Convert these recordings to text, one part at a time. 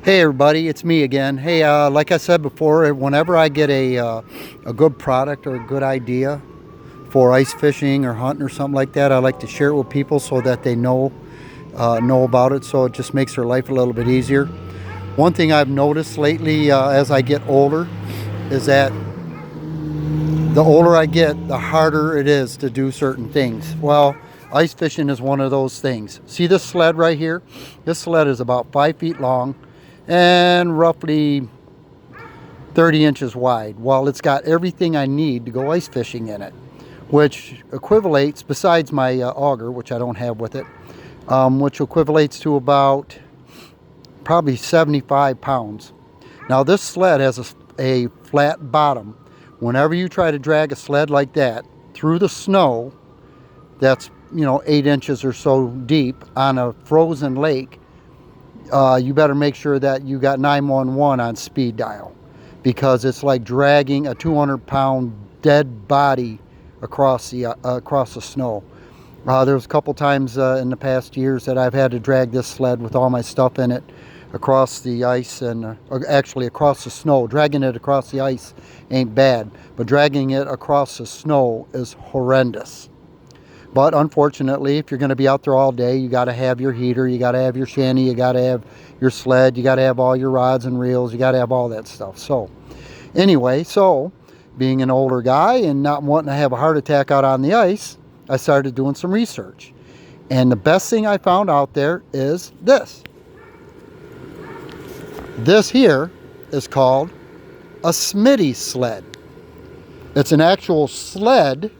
Hey everybody, it's me again. Hey, like I said before, whenever I get a good product or a good idea for ice fishing or hunting or something like that, I like to share it with people so that they know about it. So it just makes their life a little bit easier. One thing I've noticed lately as I get older is that the older I get, the harder it is to do certain things. Well, ice fishing is one of those things. See this sled right here? This sled is about 5 feet long and roughly 30 inches wide. Well, it's got everything I need to go ice fishing in it, which equivalates, besides my auger, which I don't have with it, which equivalates to about probably 75 pounds. Now this sled has a flat bottom. Whenever you try to drag a sled like that through the snow that's 8 inches or so deep on a frozen lake, you better make sure that you got 911 on speed dial, because it's like dragging a 200-pound dead body across the snow. There's a couple times in the past years that I've had to drag this sled with all my stuff in it across the ice, and actually across the snow. Dragging it across the ice ain't bad, but dragging it across the snow is horrendous. But unfortunately, if you're going to be out there all day, you got to have your heater, you got to have your shanty, you got to have your sled, you got to have all your rods and reels, you got to have all that stuff. So anyway, being an older guy and not wanting to have a heart attack out on the ice, I started doing some research. And the best thing I found out there is this. This here is called a Smitty sled. It's an actual sled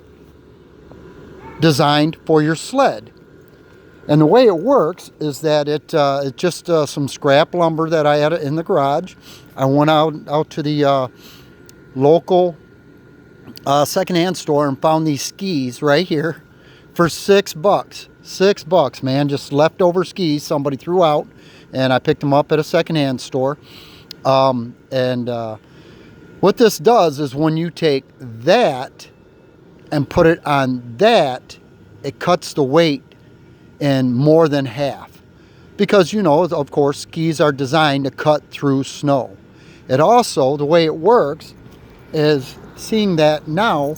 designed for your sled. And the way it works is that it's just some scrap lumber that I had in the garage. I went out to the local secondhand store and found these skis right here for $6. $6, man, just leftover skis somebody threw out, and I picked them up at a secondhand store. What this does is when you take that and put it on that, it cuts the weight in more than half, because of course skis are designed to cut through snow. It also, the way it works is, seeing that now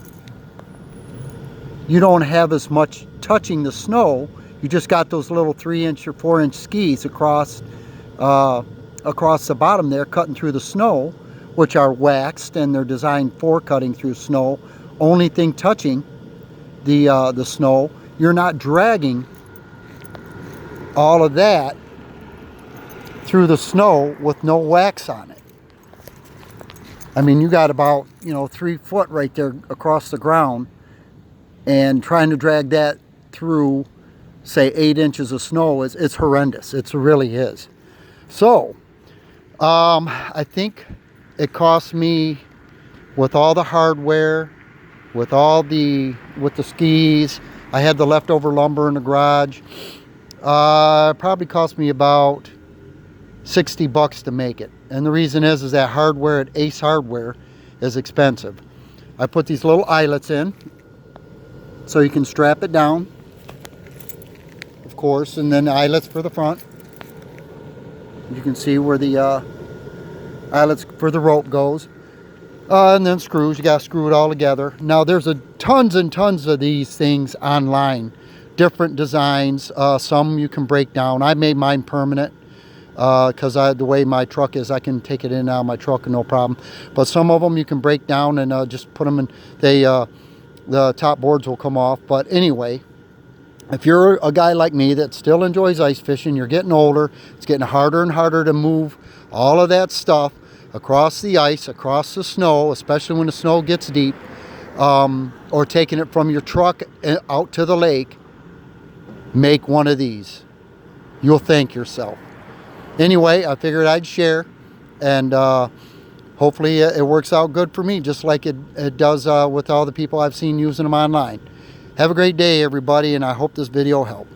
you don't have as much touching the snow, you just got those little 3-inch or 4-inch skis across the bottom there, cutting through the snow, which are waxed and they're designed for cutting through snow. Only thing touching the snow, you're not dragging all of that through the snow with no wax on it. I mean, you got about 3 foot right there across the ground, and trying to drag that through, say, 8 inches of snow it's horrendous. It really is. So I think it cost me, with all the hardware, with the skis, I had the leftover lumber in the garage, probably cost me about $60 to make it. And the reason is that hardware at Ace Hardware is expensive. I put these little eyelets in so you can strap it down, of course, and then the eyelets for the front. You can see where the eyelets for the rope goes. And then screws, you got to screw it all together. Now there's tons and tons of these things online, different designs. Some you can break down. I made mine permanent because the way my truck is, I can take it in and out of my truck no problem. But some of them you can break down and just put them in. The top boards will come off. But anyway, if you're a guy like me that still enjoys ice fishing, you're getting older, it's getting harder and harder to move all of that stuff across the ice, across the snow, especially when the snow gets deep, or taking it from your truck out to the lake, make one of these. You'll thank yourself. Anyway, I figured I'd share, and hopefully it works out good for me, just like it does with all the people I've seen using them online. Have a great day, everybody, and I hope this video helped.